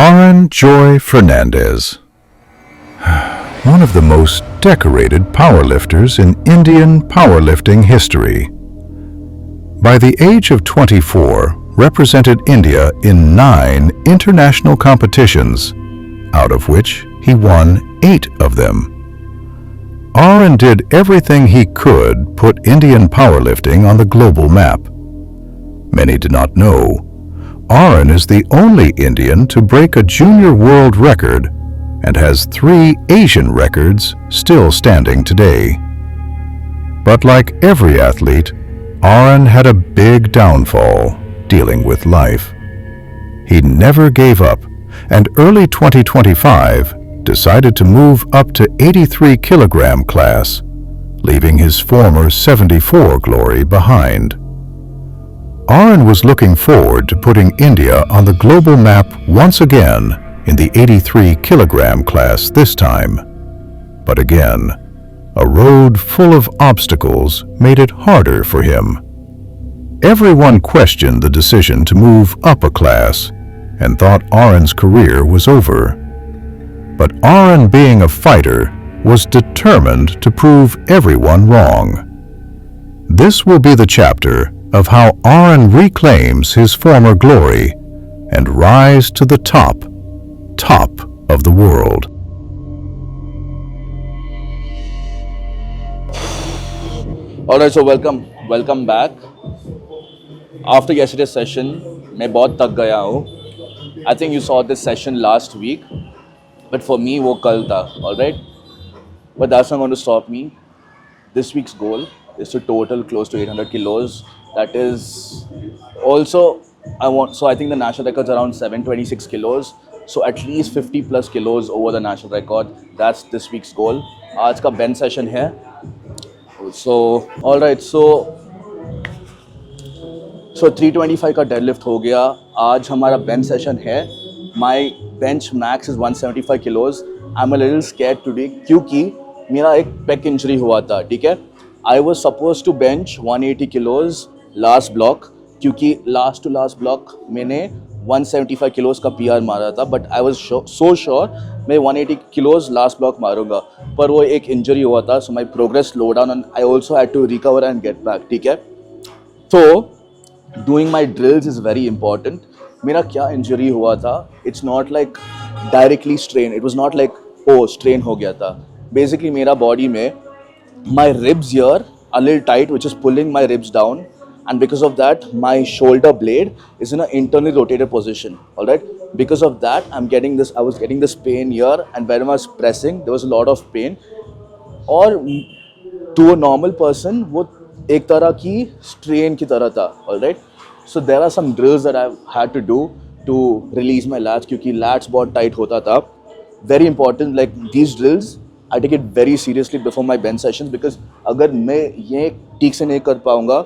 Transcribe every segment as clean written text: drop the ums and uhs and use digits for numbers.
Aren Fernandes, one of the most decorated powerlifters in Indian powerlifting history. By the age of 24, represented India in 9 international competitions, out of which he won 8 of them. Aren did everything he could put Indian powerlifting on the global map. Many do not know, Aren is the only Indian to break a junior world record and has 3 Asian records still standing today. But like every athlete, Aren had a big downfall dealing with life. He never gave up, and early 2025 decided to move up to 83 kilogram class, leaving his former 74 glory behind. Aren was looking forward to putting India on the global map once again in the 83 kilogram class this time. But again, a road full of obstacles made it harder for him. Everyone questioned the decision to move up a class and thought Aren's career was over. But Aren, being a fighter, was determined to prove everyone wrong. This will be the chapter of how Aren reclaims his former glory and rise to the top of the world. Alright, so welcome back. After yesterday's session, मैं बहुत थक गया हूँ. I think you saw this session last week, but for me वो कल था. Alright, but that's not going to stop me. This week's goal is to total close to 800 kilos. That is also I think the national record is around 726 kilos. So at least 50 plus kilos over the national record. That's this week's goal. आज का bench session है. So alright, so 325 का deadlift हो गया. आज हमारा bench session है. My bench max is 175 kilos. I'm a little scared today क्योंकि मेरा एक pec injury हुआ था, ठीक है? I was supposed to bench 180 kilos last block क्योंकि last to last block मैंने 175 kilos का PR मारा था, but I was so sure मैं 180 kilos last block मारूंगा, पर वो एक injury हुआ था, so my progress slowed down and I also had to recover and get back, ठीक है? So doing my drills is very important. मेरा क्या injury हुआ था? It's not like directly strain. It was not like strain हो गया था. Basically मेरा body में my ribs here are a little tight, which is pulling my ribs down, and because of that my shoulder blade is in an internally rotated position. All right, because of that I was getting this pain here, and when I was pressing there was a lot of pain. Or to a normal person वो एक तरह की strain की तरह था. All right, so there are some drills that I've had to do to release my lats क्योंकि lats बहुत tight होता था. Very important, like these drills I take it very seriously before my bench sessions, because अगर मैं ये ठीक से नहीं कर पाऊँगा,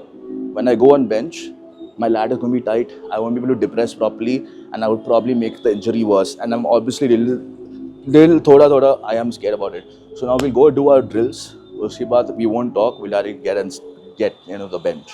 when I go on bench, my lat is going to be tight, I won't be able to depress properly, and I would probably make the injury worse. And I'm obviously little thoda I am scared about it. So now we'll go do our drills. उसके बाद we won't talk. We'll get the bench.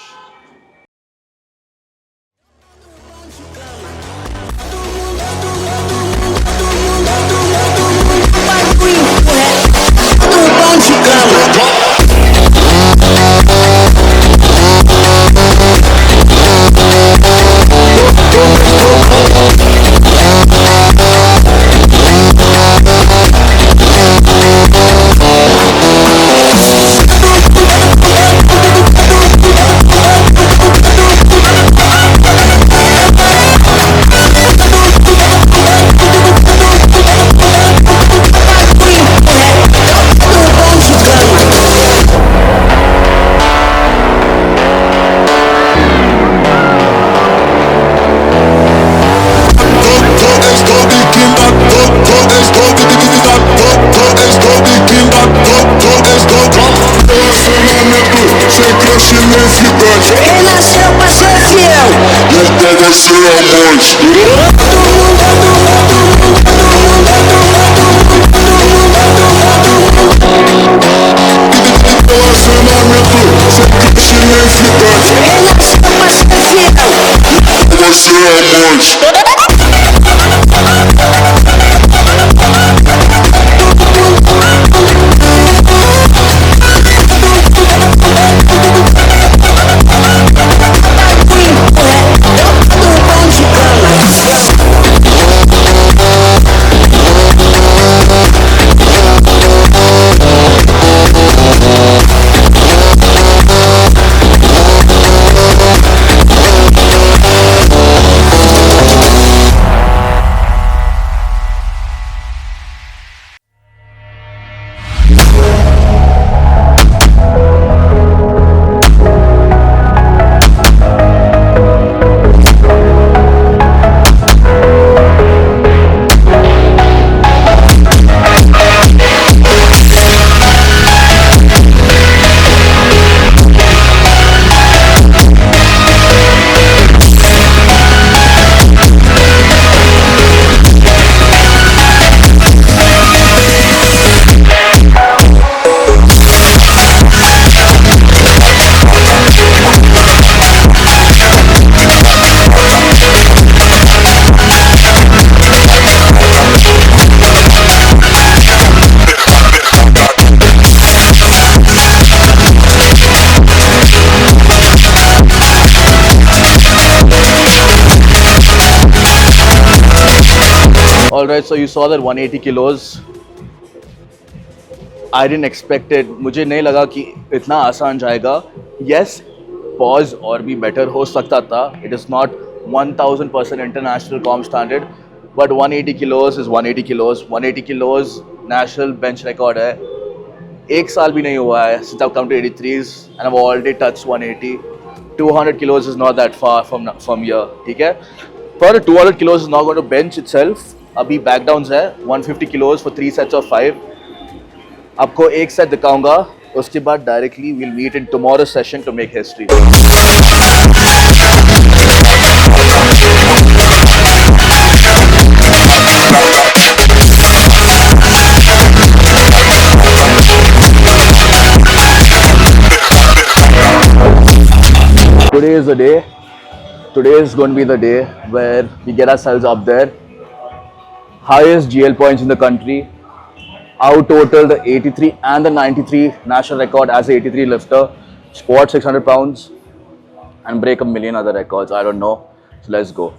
Relacionamento, sem Alright, so you saw that 180 kilos. I didn't expect it. मुझे नहीं लगा कि इतना आसान जाएगा. Yes, pause और भी better हो सकता था. It is not 1000% international comp standard, but 180 kilos is 180 kilos. 180 kilos national bench record है. एक साल भी नहीं हुआ है since I've come to 83s and I've already touched 180. 200 kilos is not that far from here. ठीक है? But 200 kilos is not going to bench itself. अभी back downs है 150 kilos for 3 sets of 5. आपको एक सेट दिखाऊंगा, उसके बाद directly we'll meet in tomorrow's session to make history. Today is the day. Today is going to be the day where we get ourselves up there. Highest GL points in the country. Out total the 83 and the 93 national record as a 83 lifter. Squat 600 pounds and break a million other records. I don't know. So let's go.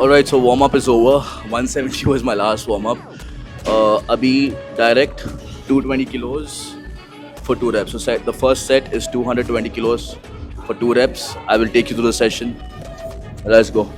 Alright, so warm up is over. 170 was my last warm up. Abhi direct 220 kilos for 2 reps. So the first set is 220 kilos for 2 reps. I will take you through the session. Let's go.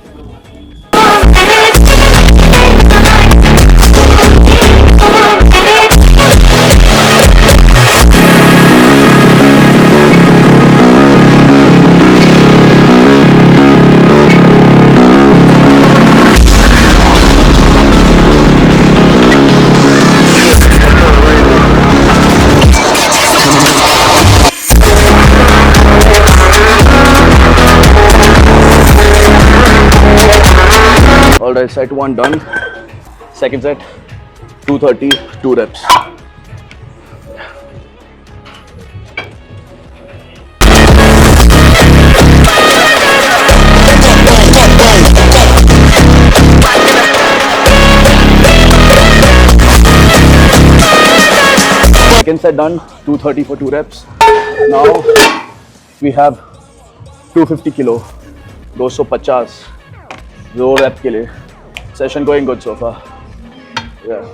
Alright, set 1 done. Second set, 230, 2 reps. Second set done, 230 for 2 reps. Now we have 250 kilo, 250. 2 reps के लिए. Session going good so far. Yeah.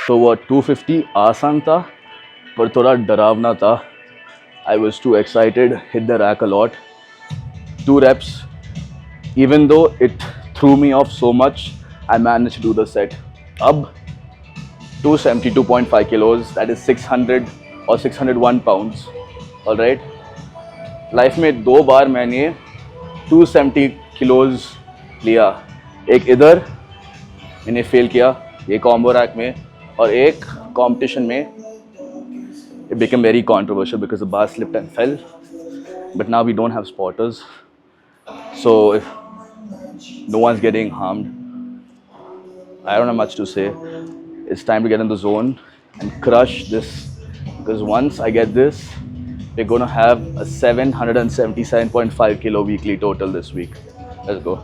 So वो 250 आसान था पर थोड़ा डरावना था. I was too excited, hit the rack a lot. 2 reps, even though it threw me off so much, I managed to do the set. अब 272.5 kilos, that is 600 or 601 pounds. Alright. Life में 2 बार मैंने 270 kilos लिया. एक इधर मैंने fail किया, ये combo rack में, और एक competition में it became very controversial because the bar slipped and fell. But now we don't have spotters, so if no one's getting harmed, I don't have much to say. It's time to get in the zone and crush this, because once I get this, we're going to have a 777.5 kilo weekly total this week. Let's go.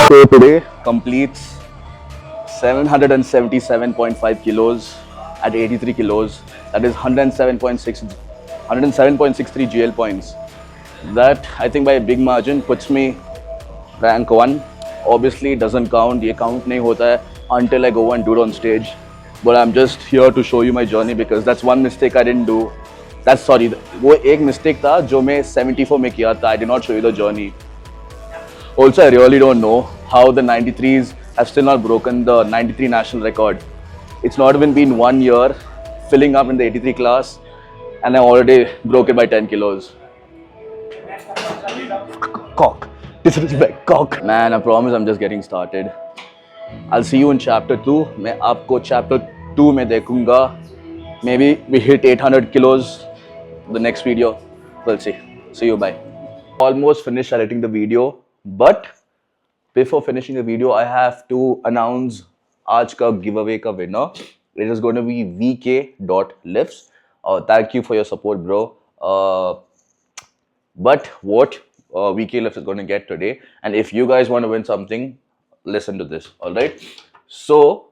So today completes 777.5 kilos at 83 kilos. That is 107.63 GL points. That I think by a big margin puts me rank 1. Obviously it doesn't count. ये count नहीं होता है until I go and do it on stage. But I'm just here to show you my journey because that's one mistake I didn't do. That's sorry. वो एक mistake था जो मैं 74 में किया था. I did not show you the journey. Also, I really don't know how the 93s have still not broken the 93 national record. It's not even been 1 year filling up in the 83 class and I already broke it by 10 kilos. Cock. Disrespect. Cock. Man, I promise I'm just getting started. I'll see you in chapter 2. मैं आपको chapter 2 में देखूंगा. Maybe we hit 800 kilos the next video. We'll see. See you. Bye. Almost finished editing the video. But before finishing the video, I have to announce आज का giveaway का winner. It is going to be vk.lifts. Thank you for your support, bro. But what VK Lifts is going to get today, and if you guys want to win something, listen to this. All right. So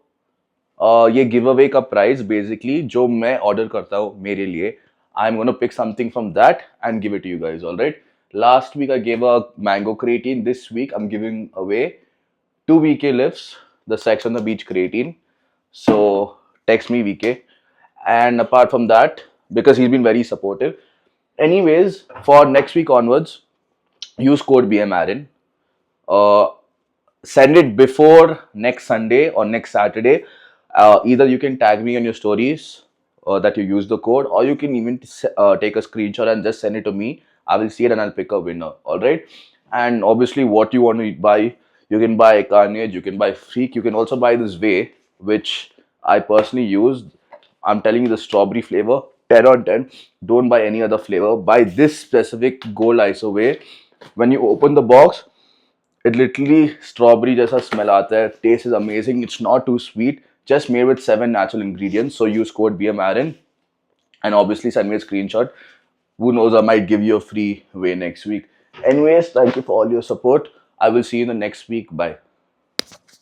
ये giveaway का prize basically जो मैं order करता हूँ मेरे लिए, I'm going to pick something from that and give it to you guys. All right. Last week I gave a mango creatine. This week I'm giving away 2 VK lifts, the Sex on the Beach creatine. So text me VK. And apart from that, because he's been very supportive. Anyways, for next week onwards, use code BMAREN. Send it before next Sunday or next Saturday. Either you can tag me on your stories that you use the code, or you can even take a screenshot and just send it to me. I will see it and I'll pick a winner. All right. And obviously, what you want to buy, you can buy Carnage, you can buy Freak, you can also buy this Way, which I personally use. I'm telling you, the strawberry flavor, 10 on 10. Don't buy any other flavor. Buy this specific Gold ISO Way. When you open the box, it literally strawberry jaisa smell aata hai. Taste is amazing. It's not too sweet. Just made with 7 natural ingredients. So use code BMAREN and obviously send me a screenshot. Who knows, I might give you a free Way next week. Anyways, thank you for all your support. I will see you in the next week. Bye.